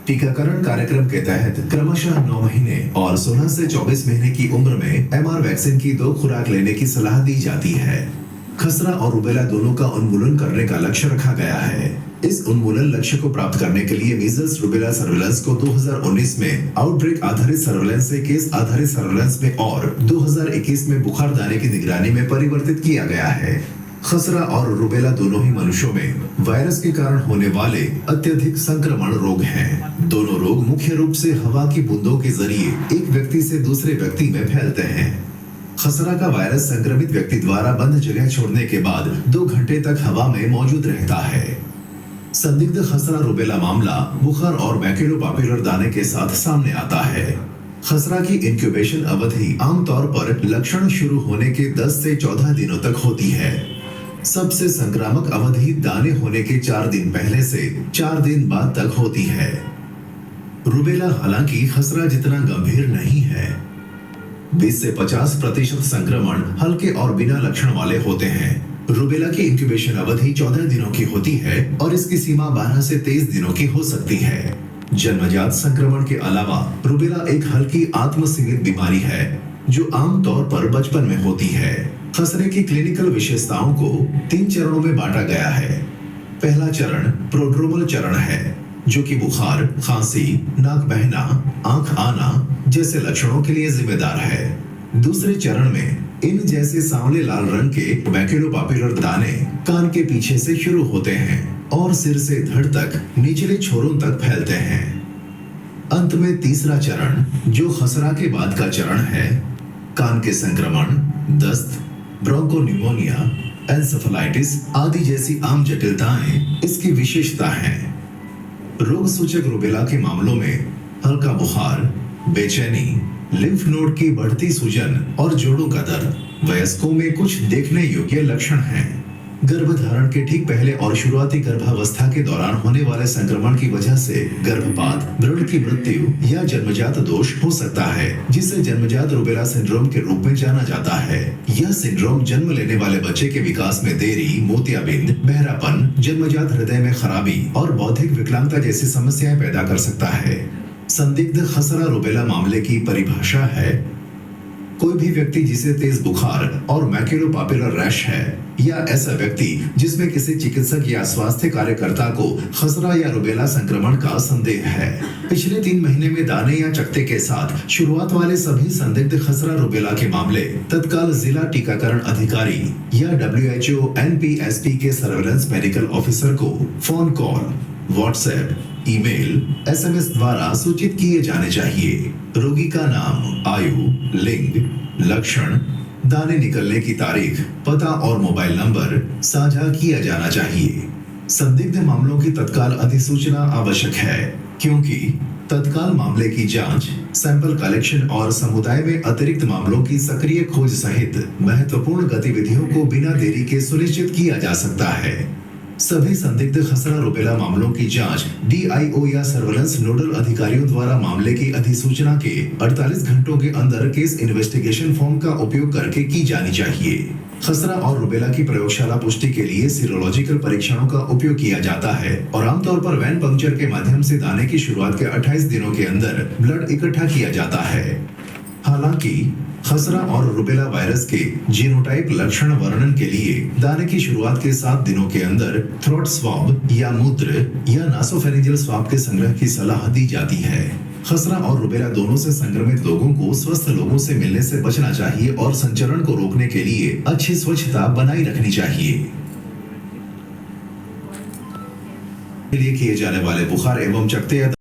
टीकाकरण कार्यक्रम के तहत क्रमशः 9 महीने और 16 से 24 महीने की उम्र में एमआर वैक्सीन की 2 खुराक लेने की सलाह दी जाती है। खसरा और रूबेला दोनों का उन्मूलन करने का लक्ष्य रखा गया है। इस उन्मूलन लक्ष्य को प्राप्त करने के लिए मीजल्स रूबेला सर्वेलेंस को 2019 में आउटब्रेक आधारित सर्वेलेंस से केस आधारित सर्वेलेंस में और 2021 में बुखार दाने की निगरानी में परिवर्तित किया गया है। खसरा और रूबेला दोनों ही मनुष्यों में वायरस के कारण होने वाले अत्यधिक संक्रमण रोग हैं। दोनों रोग मुख्य रूप से हवा की बूंदों के जरिए एक व्यक्ति से दूसरे व्यक्ति में फैलते हैं। खसरा का वायरस संक्रमित व्यक्ति द्वारा बंद जगह छोड़ने के बाद 2 घंटे तक हवा में मौजूद रहता है। संदिग्ध खसरा रूबेला मामला बुखार और मैक्यूलोपॉपुलर दाने के साथ सामने आता है। खसरा की इंक्यूबेशन अवधि आमतौर पर लक्षण शुरू होने के 10 से 14 दिनों तक होती है। सबसे संक्रामक अवधि दाने होने के 4 दिन पहले से 4 दिन बाद तक होती है। रूबेला हालांकि खसरा जितना गंभीर नहीं है। 20 से 50% संक्रमण हल्के और बिना लक्षण वाले होते हैं। रूबेला की इंक्यूबेशन अवधि 14 दिनों की होती है और इसकी सीमा 12 से 23 दिनों की हो सकती है। जन्मजात संक्रमण के अलावा रूबेला एक हल्की आत्मसीमित बीमारी है जो आमतौर पर बचपन में होती है। खसरे की क्लिनिकल विशेषताओं को 3 चरणों में बांटा गया है। पहला चरण प्रोड्रोमल चरण है जो कि बुखार, खांसी, नाक बहना, आंख आना जैसे लक्षणों के लिए जिम्मेदार है। दूसरे चरण में इन जैसे सांवले लाल रंग के मैक्यूलोपॉपुलर दाने कान के पीछे से शुरू होते हैं और सिर से धड़ तक निचले छोरों तक फैलते हैं। अंत में तीसरा चरण जो खसरा के बाद का चरण है, कान के संक्रमण, दस्त, ब्रोंकोन्यूमोनिया, एन्सेफेलाइटिस आदि जैसी आम जटिलताएं इसकी विशेषता हैं। रोग सूचक रूबेला के मामलों में हल्का बुखार, बेचैनी, लिम्फ नोड की बढ़ती सूजन और जोड़ों का दर्द वयस्कों में कुछ देखने योग्य लक्षण हैं। गर्भधारण के ठीक पहले और शुरुआती गर्भावस्था के दौरान होने वाले संक्रमण की वजह से गर्भपात, भ्रूण की मृत्यु या जन्मजात दोष हो सकता है जिसे जन्मजात रूबेला सिंड्रोम के रूप में जाना जाता है। यह सिंड्रोम जन्म लेने वाले बच्चे के विकास में देरी, मोतियाबिंद, बहरापन, जन्मजात हृदय में खराबी और बौद्धिक विकलांगता जैसी समस्याएं पैदा कर सकता है। संदिग्ध खसरा रूबेला मामले की परिभाषा है कोई भी व्यक्ति जिसे तेज बुखार और मैक्यूलोपॉपुलर रैश है या ऐसा व्यक्ति जिसमें किसी चिकित्सक या स्वास्थ्य कार्यकर्ता को खसरा या रूबेला संक्रमण का संदेह है। पिछले 3 महीने में दाने या चकत्ते के साथ शुरुआत वाले सभी संदिग्ध खसरा रूबेला के मामले तत्काल जिला टीकाकरण अधिकारी या WHO NPSP के सर्वेलेंस मेडिकल ऑफिसर को phone call, WhatsApp, email, SMS द्वारा सूचित किए जाने चाहिए। रोगी का नाम, आयु, लिंग, लक्षण, दाने निकलने की तारीख, पता और मोबाइल नंबर साझा किया जाना चाहिए। संदिग्ध मामलों की तत्काल अधिसूचना आवश्यक है क्योंकि तत्काल मामले की जांच, सैंपल कलेक्शन और समुदाय में अतिरिक्त मामलों की सक्रिय खोज सहित महत्वपूर्ण गतिविधियों को बिना देरी के सुनिश्चित किया जा सकता है। सभी संदिग्ध खसरा रूबेला मामलों की जांच DIO या सर्वेलेंस नोडल अधिकारियों द्वारा मामले की अधिसूचना के 48 घंटों के अंदर केस इन्वेस्टिगेशन फॉर्म का उपयोग करके की जानी चाहिए। खसरा और रूबेला की प्रयोगशाला पुष्टि के लिए सीरोलॉजिकल परीक्षणों का उपयोग किया जाता है और आमतौर पर वैन पंक्चर के माध्यम से दाने की शुरुआत के 28 दिनों के अंदर ब्लड इकट्ठा किया जाता है। हालांकि खसरा और रूबेला वायरस के जीनोटाइप लक्षण वर्णन के लिए दाने की शुरुआत के 7 दिनों के अंदर थ्रोट स्वाब या मूत्र या नासोफेरिंजियल स्वाब के संग्रह की सलाह दी जाती है। खसरा और रूबेला दोनों से संक्रमित लोगों को स्वस्थ लोगों से मिलने से बचना चाहिए और संचरण को रोकने के लिए अच्छी स्वच्छता बनाई रखनी चाहिए। के लिए किए जाने वाले बुखार एवं चकत्ते